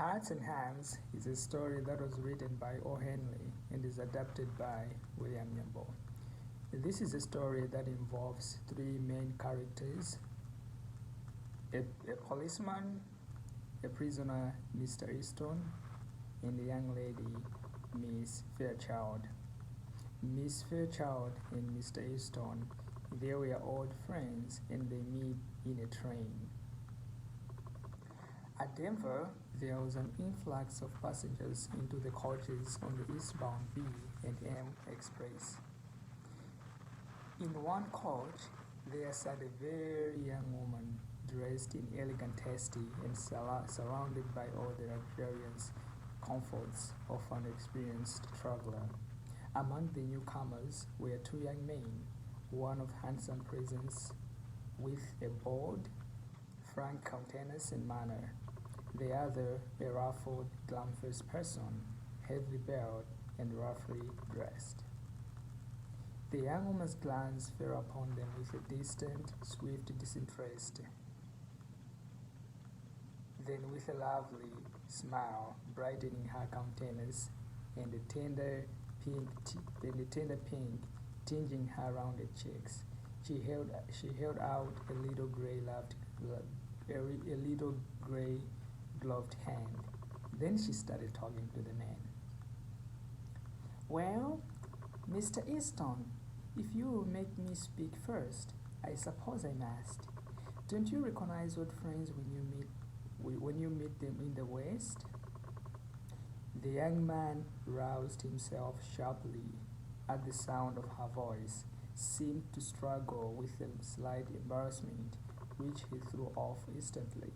Hearts and Hands is a story that was written by O. Henley and is adapted by William Nyambo. This is a story that involves three main characters: a policeman, a prisoner, Mr. Easton, and a young lady, Miss Fairchild. Miss Fairchild and Mr. Easton, they were old friends and they meet in a train. At Denver, there was an influx of passengers into the coaches on the eastbound B and M Express. In one coach, there sat a very young woman dressed in elegant tasty and surrounded by all the luxurious comforts of an experienced traveler. Among the newcomers were two young men, one of handsome presence with a bold, frank countenance and manner, the other a ruffled, glam-faced person, heavily built and roughly dressed. The young woman's glance fell upon them with a distant, swift disinterest. Then, with a lovely smile brightening her countenance and a tender pink tinging her rounded cheeks, she held out a little a little gray gloved hand. Then she started talking to the man. Well, Mr. Easton, if you will make me speak first, I suppose I must. Don't you recognize old friends when you meet them in the West? The young man roused himself sharply at the sound of her voice, seemed to struggle with a slight embarrassment, which he threw off instantly,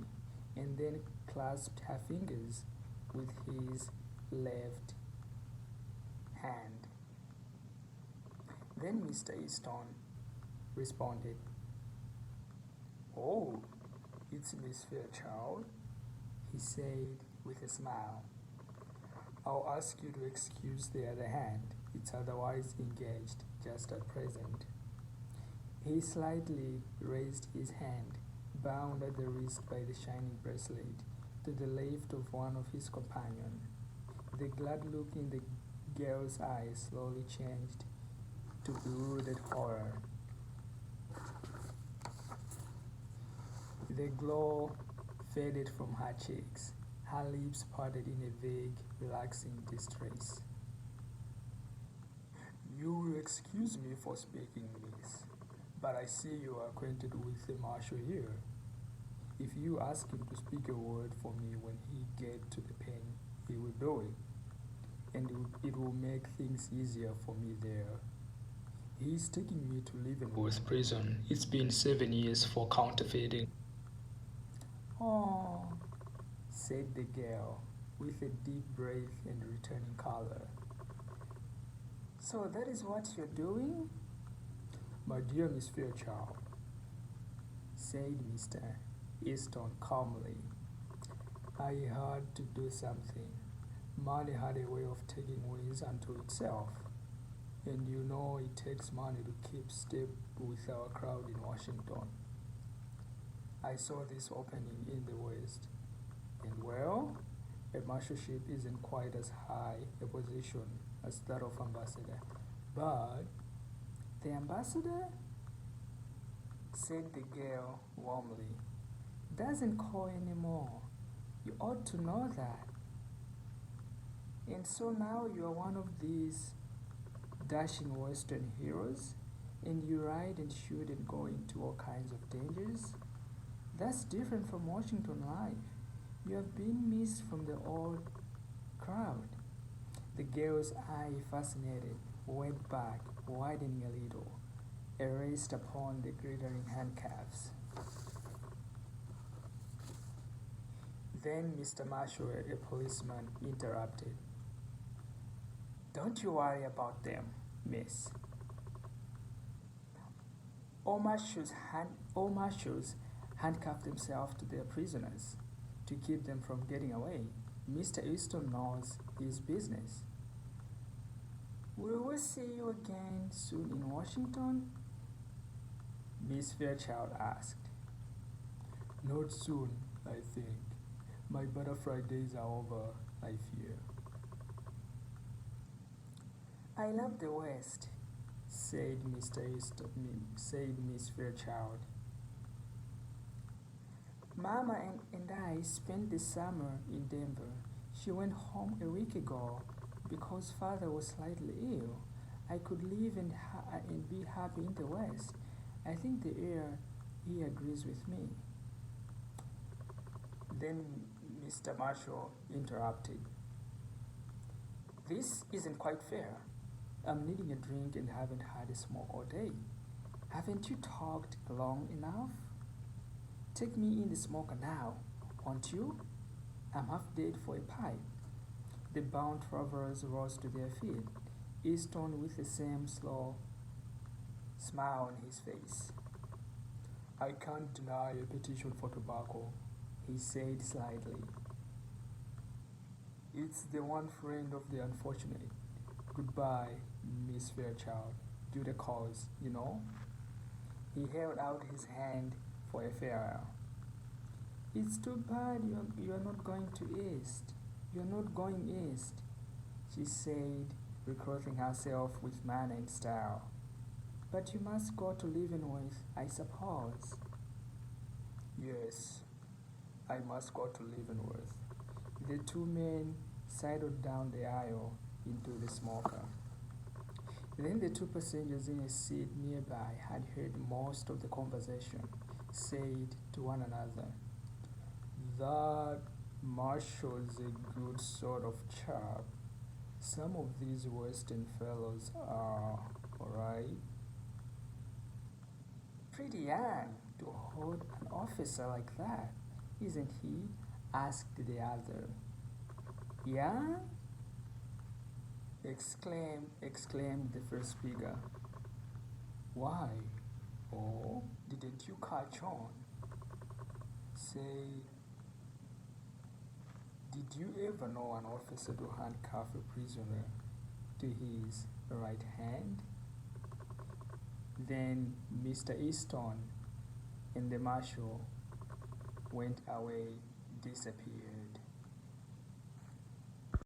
and then clasped her fingers with his left hand. Then Mr. Easton responded, "Oh, it's Miss Fairchild," he said with a smile. "I'll ask you to excuse the other hand. It's otherwise engaged just at present." He slightly raised his hand, bound at the wrist by the shining bracelet, to the left of one of his companions. The glad look in the girl's eyes slowly changed to bewildered horror. The glow faded from her cheeks. Her lips parted in a vague, relaxing distress. "You will excuse me for speaking, miss, but I see you are acquainted with the marshal here. If you ask him to speak a word for me when he gets to the pen, he will do it, and it will make things easier for me there. He is taking me to Leavenworth prison. It's been 7 years for counterfeiting." "Oh," said the girl, with a deep breath and returning color. "So that is what you're doing?" "My dear Miss Fairchild," said Mr. Easton calmly, "I had to do something. Money had a way of taking wings unto itself, and you know it takes money to keep step with our crowd in Washington. I saw this opening in the West, and well, a marshalship isn't quite as high a position as that of ambassador, but—" "The ambassador," said the girl warmly, "doesn't call anymore. You ought to know that. And so now you are one of these dashing Western heroes, and you ride and shoot and go into all kinds of dangers. That's different from Washington life. You have been missed from the old crowd." The girl's eye, fascinated, went back, widening a little, erased upon the glittering handcuffs. Then Mr. Marshall, a policeman, interrupted. "Don't you worry about them, miss. All marshals handcuff themselves to their prisoners to keep them from getting away. Mr. Easton knows his business. Will we see you again soon in Washington?" Miss Fairchild asked. "Not soon, I think. My butterfly days are over, I fear. I love the West, said said Miss Fairchild. Mama and I spent the summer in Denver. She went home a week ago because father was slightly ill. I could live and be happy in the West. I think the air here agrees with me. Then Mr. Marshall interrupted. This isn't quite fair. I'm needing a drink and haven't had a smoke all day. Haven't you talked long enough? Take me in the smoker now, won't you? I'm half dead for a pipe. The bound travelers rose to their feet, Easton with the same slow smile on his face. I can't deny a petition for tobacco, he said slightly. It's the one friend of the unfortunate. Goodbye, Miss Fairchild. Do the cause, you know? He held out his hand for a farewell. It's too bad you're not going to East. You're not going East, she said, reclothing herself with manner and style. But you must go to Leavenworth, I suppose. Yes, I must go to Leavenworth. The two men sidled down the aisle into the smoker. Then the two passengers in a seat nearby had heard most of the conversation, said to one another, that Marshall's a good sort of chap. Some of these Western fellows are alright. Pretty young to hold an officer like that, isn't he? Asked the other. Young? Exclaimed the first speaker. Why? Oh, didn't you catch on? Say, did you ever know an officer to handcuff a prisoner to his right hand? Then Mr. Easton and the marshal went away, disappeared.